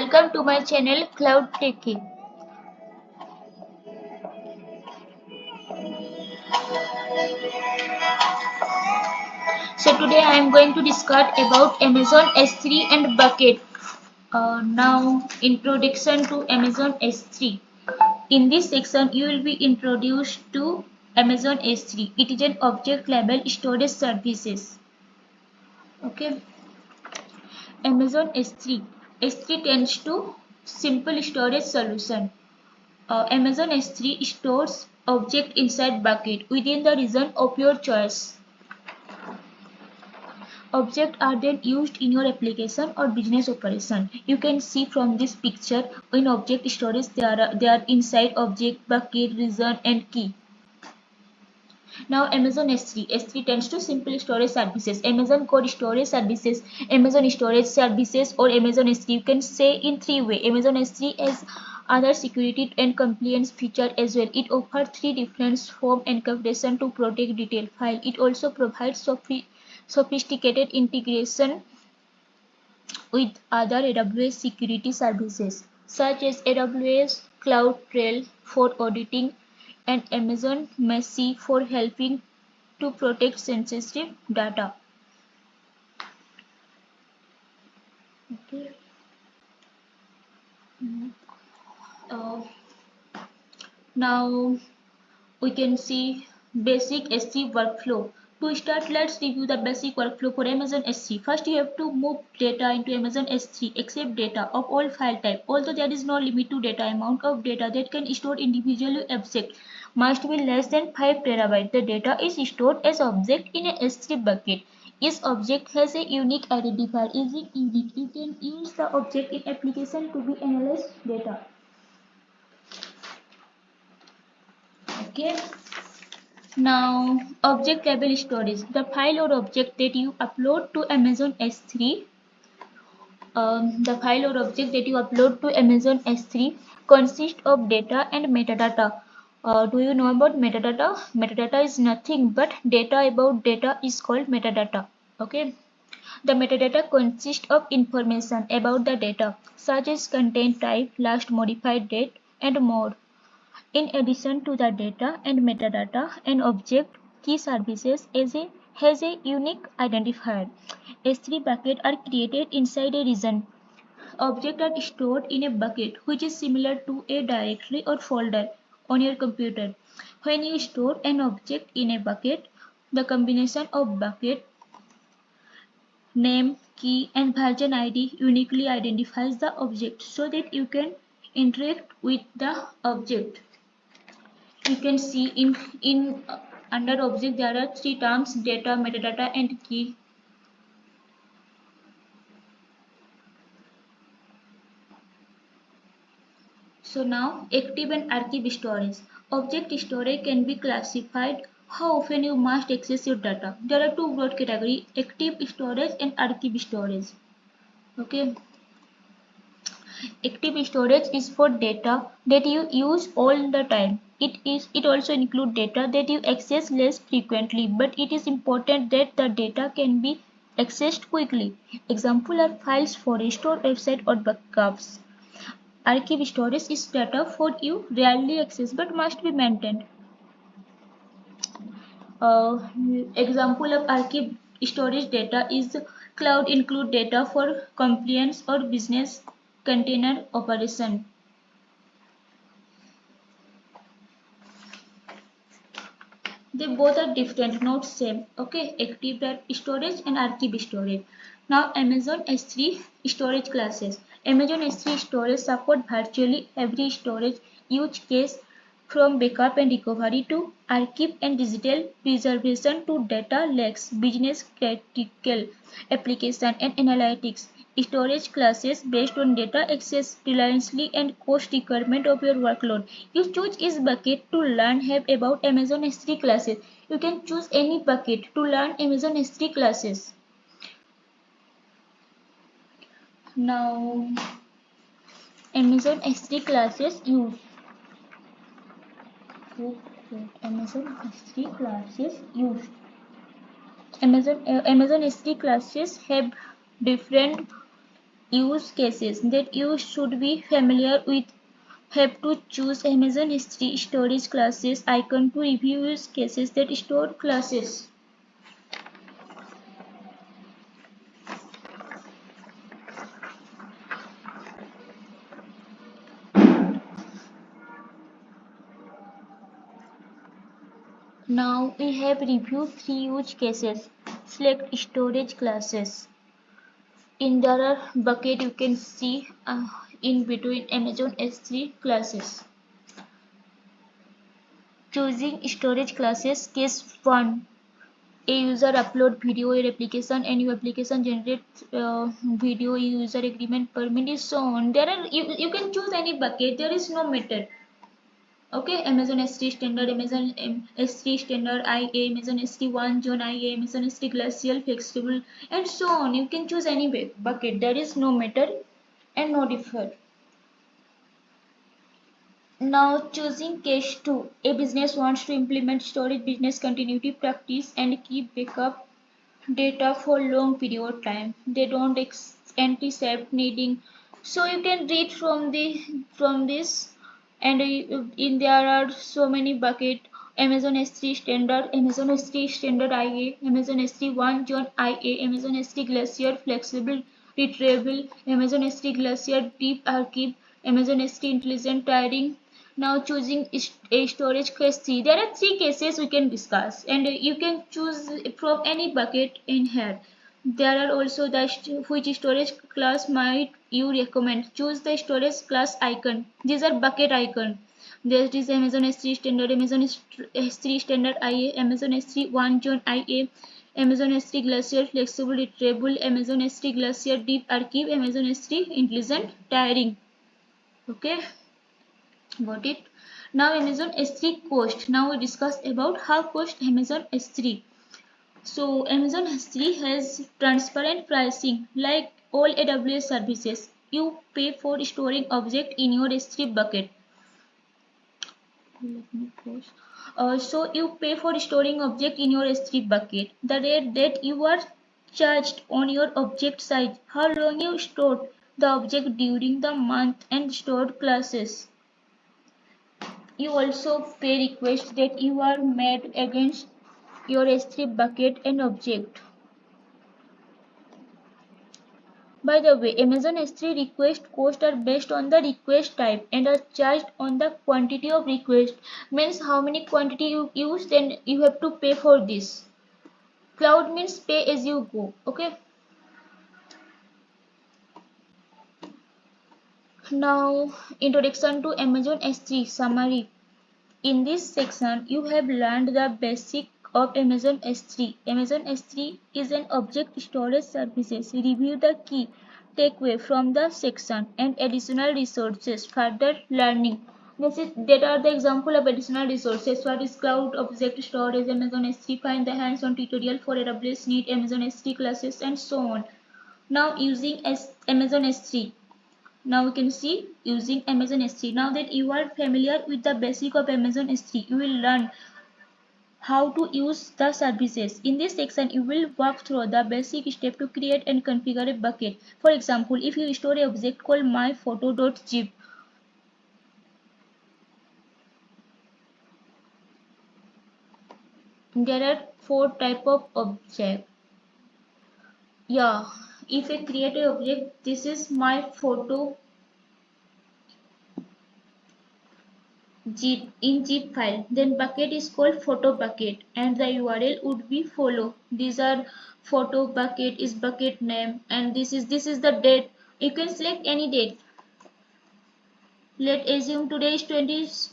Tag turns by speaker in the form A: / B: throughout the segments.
A: Welcome to my channel Cloud Techie. So today I am going to discuss about Amazon S3 and bucket. Now introduction to Amazon S3. In this section you will be introduced to Amazon S3. It is an object level storage services. Okay. Amazon S3. S3 tends to simple storage solution. Amazon S3 stores object inside bucket within the region of your choice. Objects are then used in your application or business operation. You can see from this picture in object storage they are inside object, bucket, region and key. Now Amazon S3. S3 tends to simple storage services. Amazon Core Storage Services, Amazon Storage Services or Amazon S3. You can say in three ways. Amazon S3 has other security and compliance feature as well. It offers three different form encryption to protect detailed file. It also provides sophisticated integration with other AWS security services such as AWS CloudTrail for auditing and Amazon Messi for helping to protect sensitive data. Okay. Uh, Now we can see basic S3 workflow. To start, let's review the basic workflow for Amazon S3. First, you have to move data into Amazon S3, except data of all file type. Although there is no limit to data, amount of data that can store individually object must be less than 5 terabytes. The data is stored as object in a S3 bucket. Each object has a unique identifier. Is it unique? You can use the object in application to be analyzed data. Okay. Now, object level storage. The file or object that you upload to Amazon S3. The file or object that you upload to Amazon S3 consists of data and metadata. Do you know about metadata? Metadata is nothing but data about data is called metadata. Okay. The metadata consists of information about the data, such as content type, last modified date, and more. In addition to the data and metadata, an object key services has a unique identifier. S3 buckets are created inside a region. Objects are stored in a bucket which is similar to a directory or folder on your computer. When you store an object in a bucket, the combination of bucket name, key and version ID uniquely identifies the object so that you can interact with the object. You can see in under object there are three terms: data, metadata and key. So now active and archive storage. Object storage can be classified how often you must access your data. There are two broad categories: active storage and archive storage. Okay. Active storage is for data that you use all the time. It also includes data that you access less frequently, but it is important that the data can be accessed quickly. Example are files for restore, website or backups. Archive storage is data for you rarely access but must be maintained. Uh, Example of archive storage data is cloud include data for compliance or business container operation. They both are different, not same. Okay, active storage and archive storage. Now Amazon S3 storage classes. Amazon S3 storage support virtually every storage use case, from backup and recovery to archive and digital preservation to data lakes, business critical application and analytics. Storage classes based on data access, reliability and cost requirement of your workload. You choose each bucket to learn have about Amazon S3 classes. You can choose any bucket to learn Amazon S3 classes. Now Amazon S3 classes use. Amazon S3 classes used. Amazon S3 classes have different use cases that you should be familiar with. Have to choose Amazon S3 storage classes icon to review use cases that store classes. Now we have reviewed 3 use cases. Select storage classes. In the bucket you can see in between Amazon S3 classes. Choosing storage classes. Case 1. A user upload video or application and your application generates video user agreement permit is so on. You can choose any bucket. There is no method. Okay, Amazon S3 standard, Amazon S3 standard IA, Amazon S3 one zone IA, Amazon S3 glacial flexible, and so on. You can choose any bucket. There is no method and no default. Now choosing case 2. A business wants to implement storage business continuity practice and keep backup data for long period of time. They don't anticipate needing. So you can read from this, and in there are so many bucket. Amazon S3 standard, Amazon S3 standard IA, Amazon S3 one zone IA, Amazon S3 glacier flexible retrievable, Amazon S3 glacier deep archive, Amazon S3 intelligent tiering. Now choosing a storage case 3. There are 3 cases we can discuss, and you can choose from any bucket in here. There are also the which storage class might you recommend. Choose the storage class icon. These are bucket icon. There is Amazon S3 standard, Amazon S3 standard IA, Amazon S3 one zone IA, Amazon S3 glacier flexible retrievable, Amazon S3 glacier deep archive, Amazon S3 intelligent tiering. Okay, got it. Now Amazon S3 cost. Now we discuss about how cost Amazon S3. So Amazon S3 has transparent pricing like all AWS services. You pay for storing object in your S3 bucket. Let me pause. So you pay for storing object in your S3 bucket. The rate that you are charged on your object size, how long you stored the object during the month and stored classes. You also pay requests that you are made against your S3 bucket and object. By the way, Amazon S3 request costs are based on the request type and are charged on the quantity of request. Means how many quantity you use, then you have to pay for this. Cloud means pay as you go. Okay. Now introduction to Amazon S3 summary. In this section, you have learned the basic of Amazon S3. Amazon S3 is an object storage services. Review the key takeaway from the section and additional resources. Further learning. That are the example of additional resources. What is cloud object storage? Amazon S3. Find the hands-on tutorial for AWS need Amazon S3 classes and so on. Now using Amazon S3. Now we can see using Amazon S3. Now that you are familiar with the basic of Amazon S3, you will learn how to use the services. In this section, you will walk through the basic step to create and configure a bucket. For example, if you store an object called myphoto.zip, there are 4 type of object. Yeah, if I create an object, this is my photo zip file, then bucket is called photo bucket and the URL would be follow. These are photo bucket is bucket name, and this is the date. You can select any date. Let's assume today is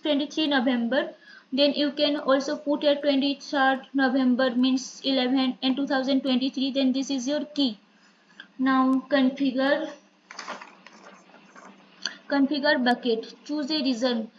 A: 23 November. Then you can also put your 23rd November means 11 and 2023. Then this is your key. Now configure bucket. Choose a region.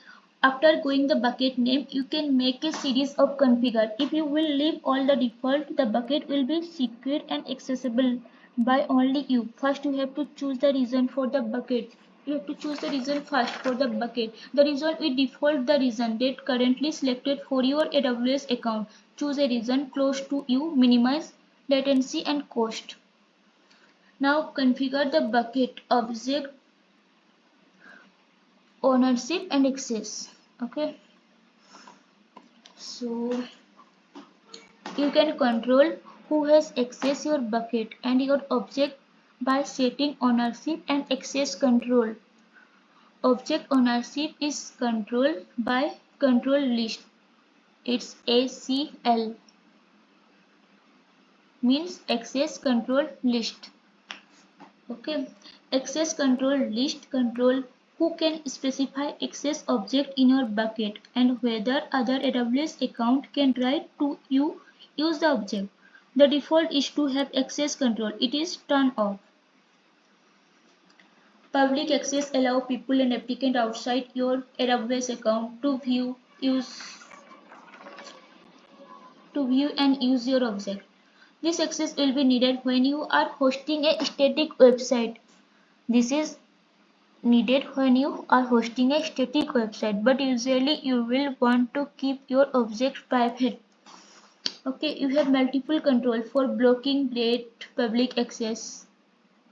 A: After going the bucket name, you can make a series of configure. If you will leave all the default, the bucket will be secure and accessible by only you. First, you have to choose the region for the bucket. You have to choose the region first for the bucket. The region will default the region that currently selected for your AWS account. Choose a region close to you, minimize latency and cost. Now configure the bucket object ownership and access. Okay, so you can control who has access your bucket and your object by setting ownership and access control. Object ownership is controlled by control list. It's ACL, means access control list. Okay, access control list control who can specify access object in your bucket and whether other AWS account can write to you use the object. The default is to have access control. It is turned off. Public access allow people and applicant outside your AWS account to view and use your object. This access will be needed when you are hosting a static website. This is needed when you are hosting a static website, but usually you will want to keep your object private. Okay, you have multiple control for blocking great public access.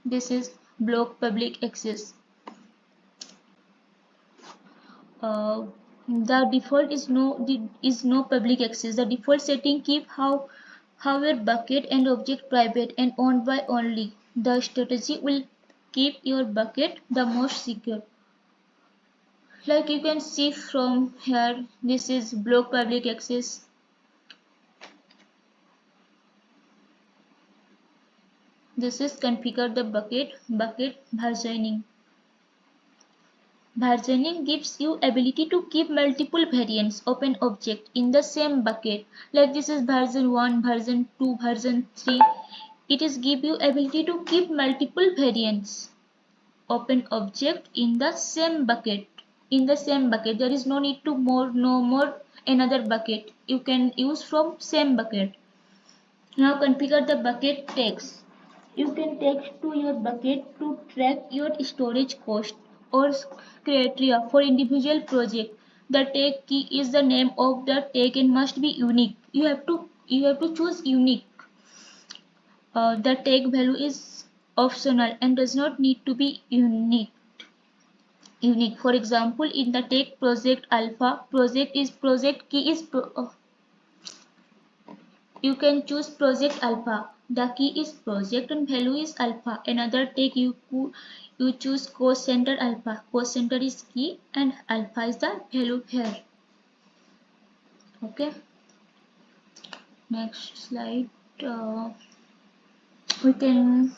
A: This is block public access. The default is no public access. The default setting keep how your bucket and object private and owned by only. The strategy will keep your bucket the most secure. Like you can see from here, this is block public access. This is configure the bucket versioning. Versioning gives you ability to keep multiple variants of an object in the same bucket. Like this is version 1, version 2, version 3. It is give you ability to keep multiple variants of an object in the same bucket. There is no need to no more another bucket. You can use from same bucket. Now configure the bucket tags. You can text to your bucket to track your storage cost or criteria for individual project. The tag key is the name of the tag and must be unique. You have to choose unique. The tag value is optional and does not need to be unique. For example, in the tag project alpha, project key is you can choose project alpha. The key is project and value is alpha. Another tag you choose cost center alpha. Cost center is key and alpha is the value here. Okay. Next slide. We can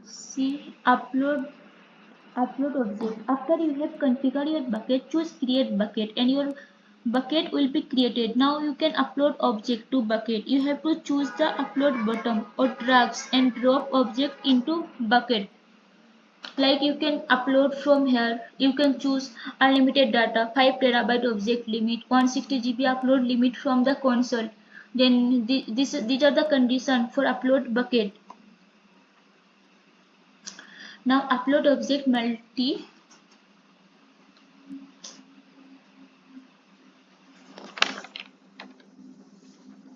A: see upload object. After you have configured your bucket, choose create bucket and your bucket will be created. Now you can upload object to bucket. You have to choose the upload button or drags and drop object into bucket. Like you can upload from here. You can choose unlimited data, 5 terabyte object limit, 160 GB upload limit from the console. Then these are the conditions for upload bucket. Now upload object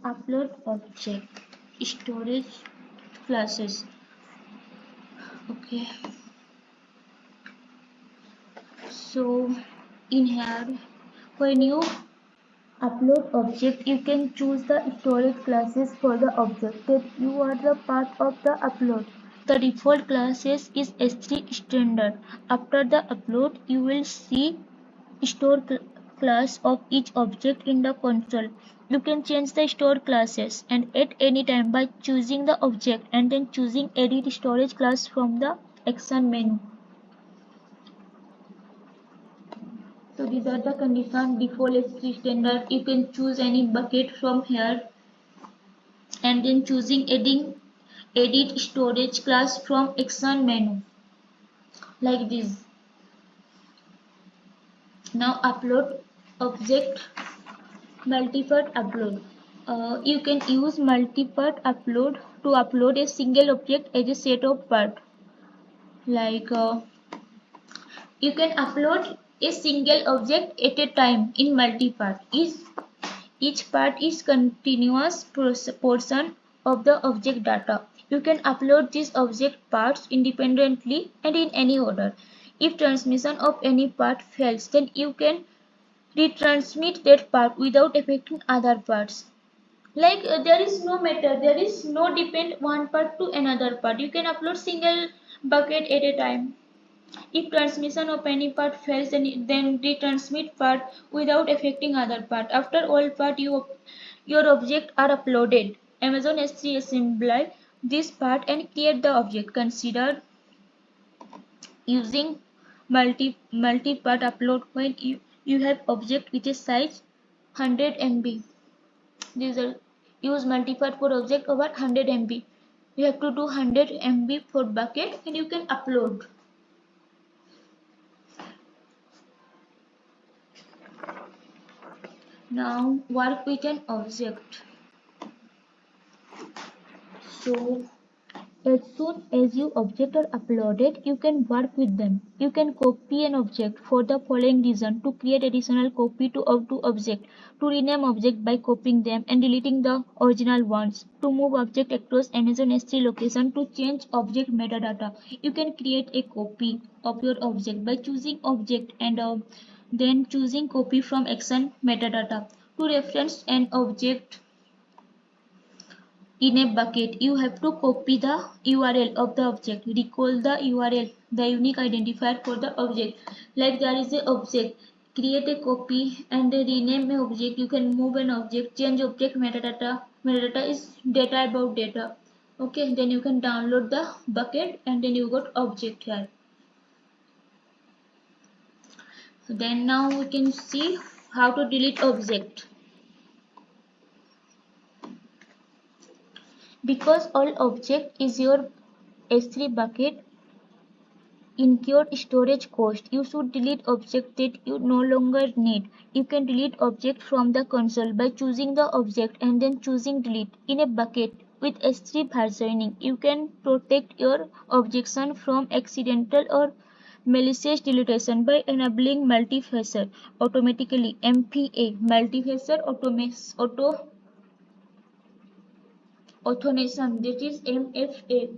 A: upload object storage classes. Okay, so in here when you upload object, you can choose the storage classes for the object that you are the part of the upload. The default classes is S3 standard. After the upload, you will see store class of each object in the console. You can change the store classes and at any time by choosing the object and then choosing edit storage class from the action menu. So these are the conditions. Default S3 standard. You can choose any bucket from here and then choosing edit storage class from action menu like this. Now upload object multi-part upload. You can use multi-part upload to upload a single object as a set of parts. Like you can upload a single object at a time in multi-part. Each part is continuous portion of the object data. You can upload these object parts independently and in any order. If transmission of any part fails, then you can retransmit that part without affecting other parts. Like there is no matter, there is no depend one part to another part. You can upload single bucket at a time. If transmission of any part fails, then retransmit part without affecting other part. After all part your object are uploaded, Amazon S3 assemble this part and create the object. Consider using multi-part upload when you have object with a size 100 MB. These are use multi-part for object over 100 MB. You have to do 100 MB for bucket and you can upload. Now work with an object. So as soon as your objects are uploaded, you can work with them. You can copy an object for the following reason: to create additional copy to object, to rename object by copying them and deleting the original ones, to move object across Amazon S3 location, to change object metadata. You can create a copy of your object by choosing object and then choosing copy from action metadata. To reference an object in a bucket, you have to copy the URL of the object. Recall the URL, the unique identifier for the object. Like there is a object, create a copy and rename an object. You can move an object, change object metadata. Metadata is data about data. Okay, then you can download the bucket and then you got object here. Then now we can see how to delete object. Because all object is your S3 bucket incurred storage cost, you should delete object that you no longer need. You can delete object from the console by choosing the object and then choosing delete. In a bucket with S3 versioning, you can protect your objection from accidental or malicious deletion by enabling multi-factor automatically MFA multi-factor automation, that is MFA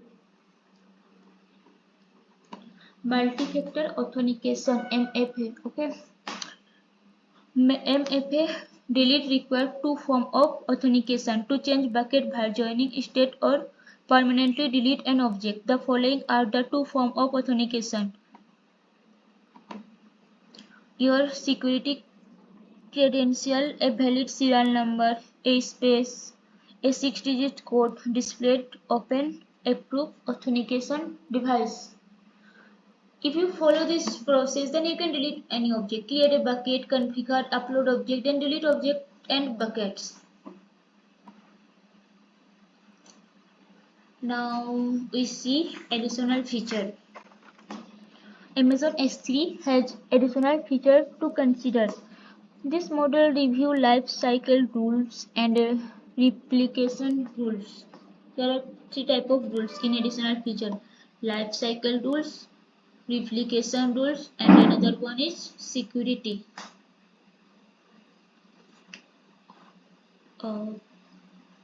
A: multi-factor authentication MFA. Okay, MFA delete requires two forms of authentication: to change bucket versioning state or permanently delete an object. The following are the two forms of authentication: your security credential, a valid serial number, a space, a 6-digit code displayed open approved authentication device. If you follow this process, then you can delete any object. Create a bucket, configure, upload object, then delete object and buckets. Now we see additional feature. Amazon S3 has additional features to consider. This model review life cycle rules and replication rules. There are three types of rules in additional feature: life cycle rules, replication rules, and another one is security.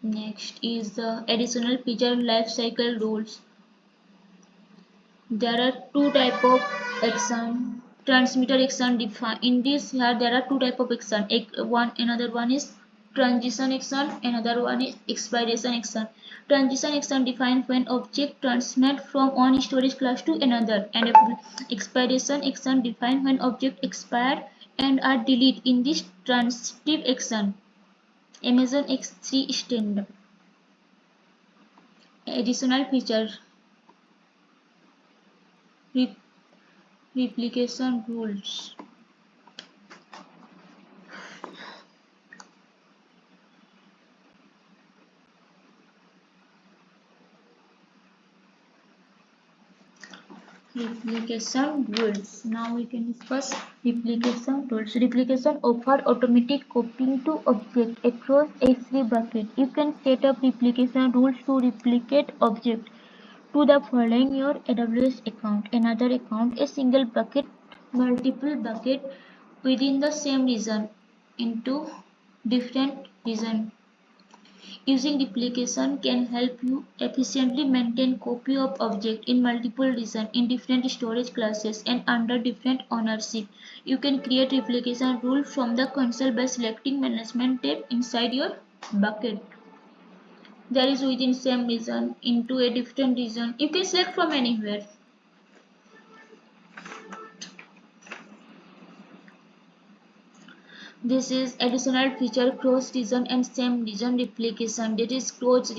A: Next is the additional feature life cycle rules. There are two type of action transmitter action defined in this. Here there are two type of action. Another one is transition action, another one is expiration action. Transition action defined when object transmit from one storage class to another, and expiration action defined when object expire and are deleted. In this transitive action, Amazon X3 standard. Additional feature replication rules. Replication rules. Now we can discuss replication rules. Replication offer automatic copying to object across S3 bucket. You can set up replication rules to replicate object to the following: your AWS account, another account, a single bucket, multiple bucket within the same region into different region. Using replication can help you efficiently maintain copy of object in multiple regions in different storage classes and under different ownership. You can create replication rule from the console by selecting management tab inside your bucket. There is within same region into a different region. You can select from anywhere. This is additional feature cross region and same region replication. That is cross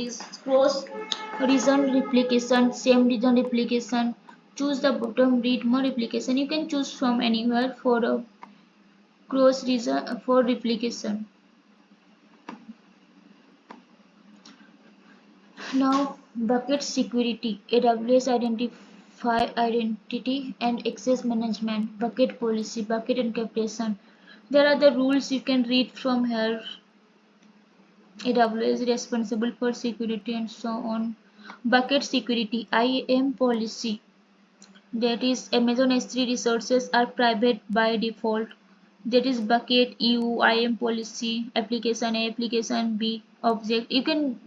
A: region replication, same region replication. Choose the bottom read more replication. You can choose from anywhere for a cross region for replication. Now bucket security, AWS identity and access management, bucket policy, bucket encapsulation. There are the rules you can read from here. AWS is responsible for security and so on. Bucket security, IAM policy. That is Amazon S3 resources are private by default. That is bucket EU IAM policy, application A, application B, object. You can,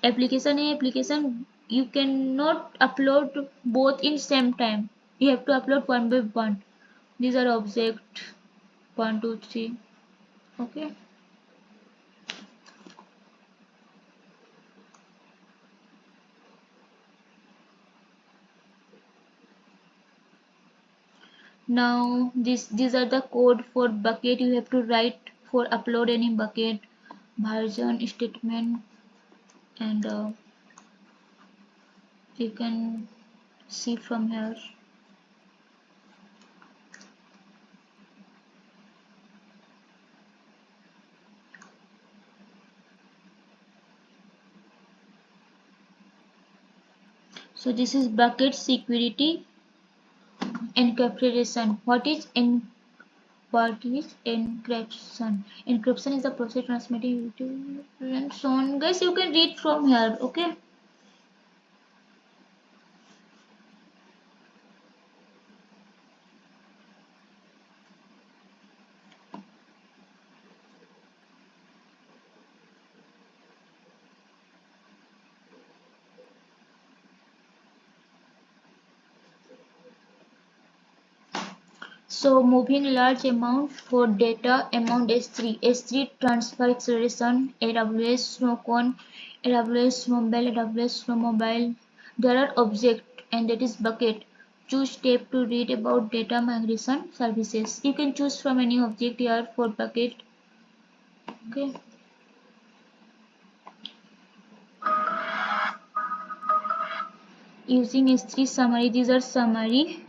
A: application A, application, you cannot upload both in same time. You have to upload one by one. These are object 1, 2, 3. Okay. Now these are the code for bucket you have to write for upload any bucket, version statement, and you can see from here. So this is bucket security encapsulation. What is encryption? Encryption is the process transmitting and so on. Guys, you can read from here. Okay. So moving large amount for data amount S3. S3 transfer acceleration, AWS Snowcon, AWS Snowbell, AWS Snowmobile. There are object and that is bucket. Choose tab to read about data migration services. You can choose from any object here for bucket. Okay. Using S3 summary, these are summary.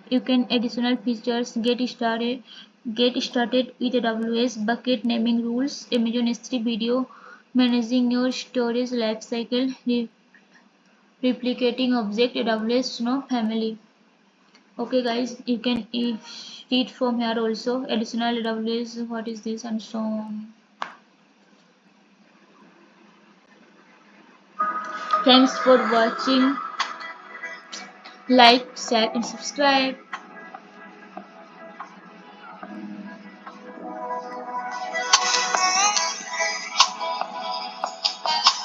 A: You can additional features, get started with AWS, bucket naming rules, Amazon S3 video, managing your storage lifecycle, replicating object, AWS Snow family. Okay guys, you can read from here also, additional AWS, what is this and so on. Thanks for watching. Like, share and subscribe.